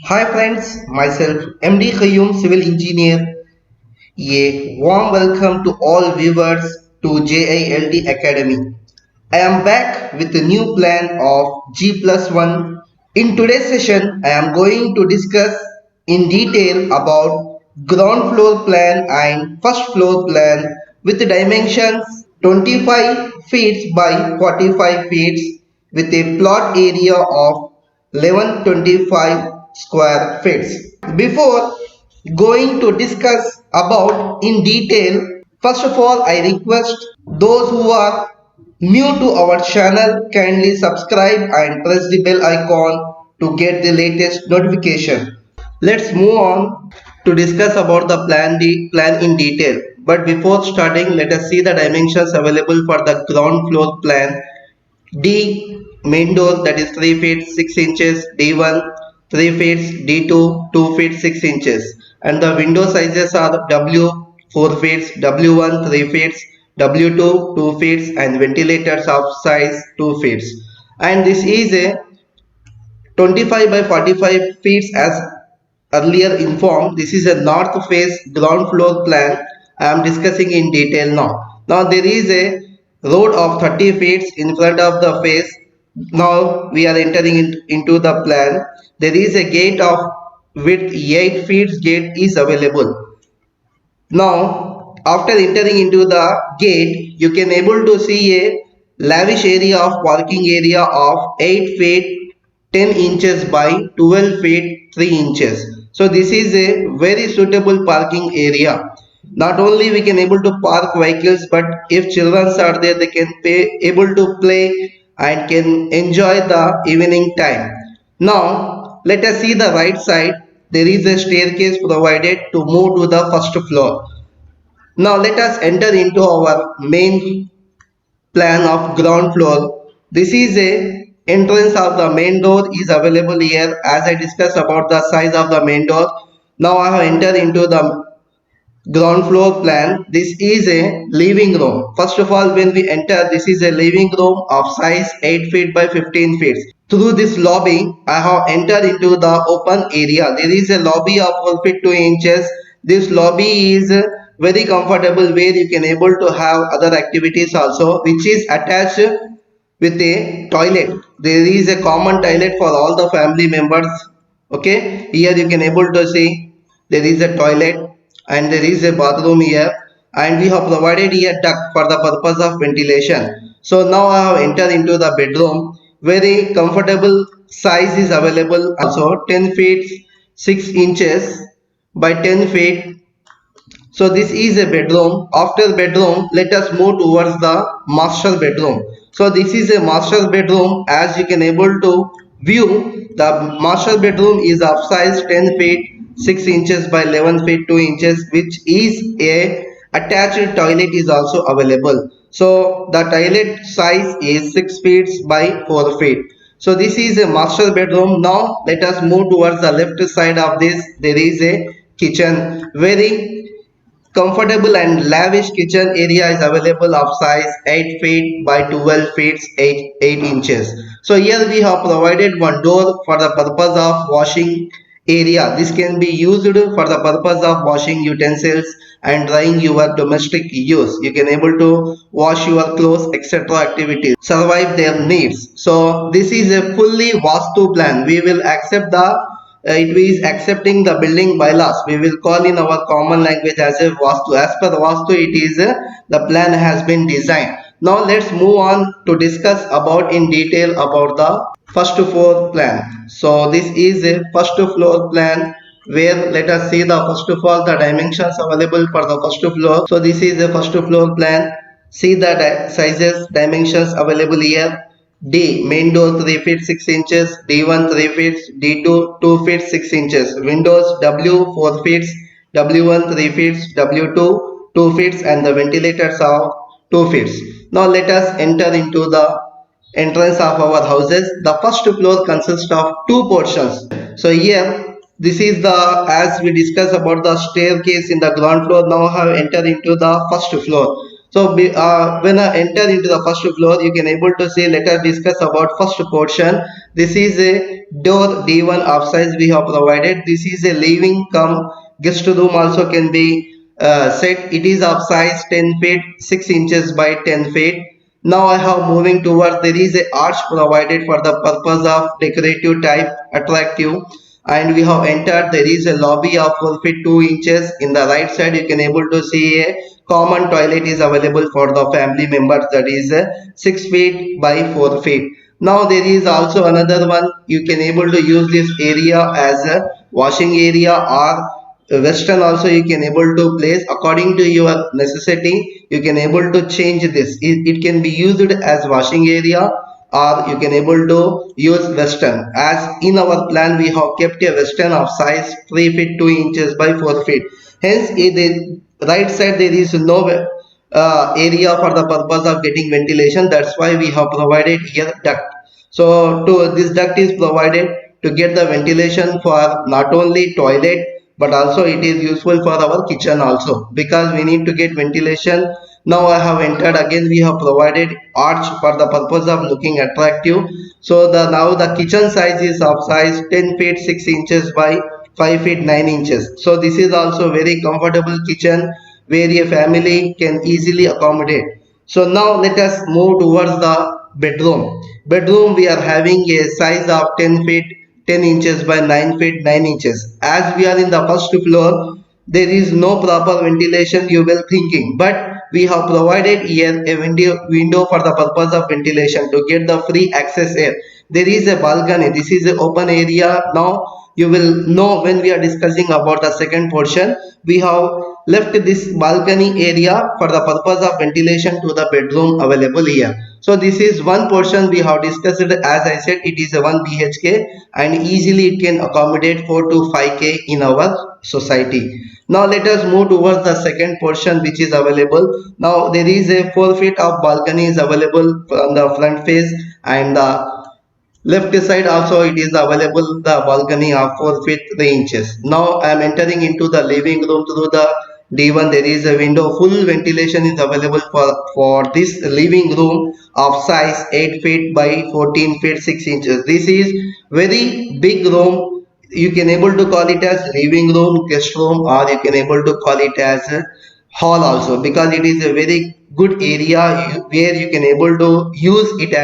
Hi friends, myself Md Quayyum, Civil Engineer. A warm welcome to all viewers to JILD Academy. I am back with a new plan of G+1. In today's session, I am going to discuss in detail about ground floor plan and first floor plan with dimensions 25 feet by 45 feet with a plot area of 1125 square feet. Before going to discuss about in detail, first of all I request those who are new to our channel kindly subscribe and press the bell icon to get the latest notification. Let's move on to discuss about the plan in detail. But before starting, let us see the dimensions available for the ground floor plan. D main door, that is 3 feet 6 inches, D1 3 feet, D2 2 feet 6 inches, and the window sizes are W 4 feet, W1 3 feet, W2 2 feet, and ventilators of size 2 feet. And this is a 25 by 45 feet as earlier informed. This is a north face ground floor plan I am discussing in detail now. Now there is a road of 30 feet in front of the face. Now we are entering into the plan. There is a gate of width 8 feet gate is available. Now after entering into the gate, you can able to see a lavish area of parking area of 8 feet 10 inches by 12 feet 3 inches. So this is a very suitable parking area. Not only we can able to park vehicles, but if children are there, they can able to play and can enjoy the evening time. Now let us see the right side. There is a staircase provided to move to the first floor. Now let us enter into our main plan of ground floor. This is a entrance of the main door is available here as I discussed about the size of the main door. Now I have entered into the ground floor plan. This is a living room. First of all, when we enter, this is a living room of size 8 feet by 15 feet. Through this lobby, I have entered into the open area. There is a lobby of 4 feet 2 inches. This lobby is very comfortable where you can able to have other activities also, which is attached with a toilet. There is a common toilet for all the family members. Okay, here you can able to see there is a toilet and there is a bathroom here, and we have provided here duct for the purpose of ventilation. So now I have entered into the bedroom. Very comfortable size is available also, 10 feet 6 inches by 10 feet. So this is a bedroom. After bedroom, let us move towards the master bedroom. So this is a master bedroom. As you can able to view, the master bedroom is of size 10 feet 6 inches by 11 feet 2 inches, which is a attached toilet is also available. So the toilet size is 6 feet by 4 feet. So this is a master bedroom. Now let us move towards the left side of this. There is a kitchen. Very comfortable and lavish kitchen area is available of size 8 feet by 12 feet 8 inches. So here we have provided one door for the purpose of washing area. This can be used for the purpose of washing utensils and drying your domestic use. You can able to wash your clothes, etc. activities, survive their needs. So this is a fully Vastu plan. We will accept the it is accepting the building bylaws. We will call in our common language as a Vastu. As per Vastu, it is the plan has been designed. Now let's move on to discuss about in detail about the first floor plan. So this is a first floor plan where let us see the first of all the dimensions available for the first floor. So this is the first floor plan. See the sizes dimensions available here. D main door 3 feet 6 inches, D1 3 feet, D2 2 feet 6 inches, windows W 4 feet, W1 3 feet, W2 2 feet, and the ventilators are 2 feet. Now let us enter into the entrance of our houses. The first floor consists of two portions. So here this is the as we discussed about the staircase in the ground floor. Now have entered into the first floor. So when I enter into the first floor, you can able to see. Let us discuss about first portion. This is a door D1 upsize we have provided. This is a living come guest room also can be set. It is of size 10 feet 6 inches by 10 feet. Now I have moving towards, there is a arch provided for the purpose of decorative type attractive, and we have entered. There is a lobby of 4 feet 2 inches. In the right side you can able to see a common toilet is available for the family members, that is 6 feet by 4 feet. Now there is also another one, you can able to use this area as a washing area, or western also you can able to place according to your necessity. You can able to change this. It can be used as washing area, or you can able to use western. As in our plan we have kept a western of size 3 feet 2 inches by 4 feet. Hence in the right side there is no area for the purpose of getting ventilation. That's why we have provided here duct. So this duct is provided to get the ventilation for not only toilet, but also it is useful for our kitchen also, because we need to get ventilation. Now I have entered, again we have provided arch for the purpose of looking attractive. So now the kitchen size is of size 10 feet 6 inches by 5 feet 9 inches. So this is also very comfortable kitchen where a family can easily accommodate. So now let us move towards the bedroom. Bedroom we are having a size of 10 feet 10 inches by 9 feet 9 inches. As we are in the first floor, there is no proper ventilation, you will thinking, but we have provided here a window for the purpose of ventilation to get the free access air. There is a balcony, this is an open area. Now you will know when we are discussing about the second portion. We have left this balcony area for the purpose of ventilation to the bedroom available here. So this is one portion we have discussed. As I said, it is a 1 BHK and easily it can accommodate 4 to 5K in our society. Now let us move towards the second portion which is available. Now there is a 4 feet of balcony is available from the front face, and the left side also it is available the balcony of 4 feet 3 inches. Now I am entering into the living room through the D1. There is a window, full ventilation is available for this living room of size 8 feet by 14 feet 6 inches. This is very big room. You can able to call it as living room, guest room, or you can able to call it as a hall also, because it is a very good area where you can able to use it as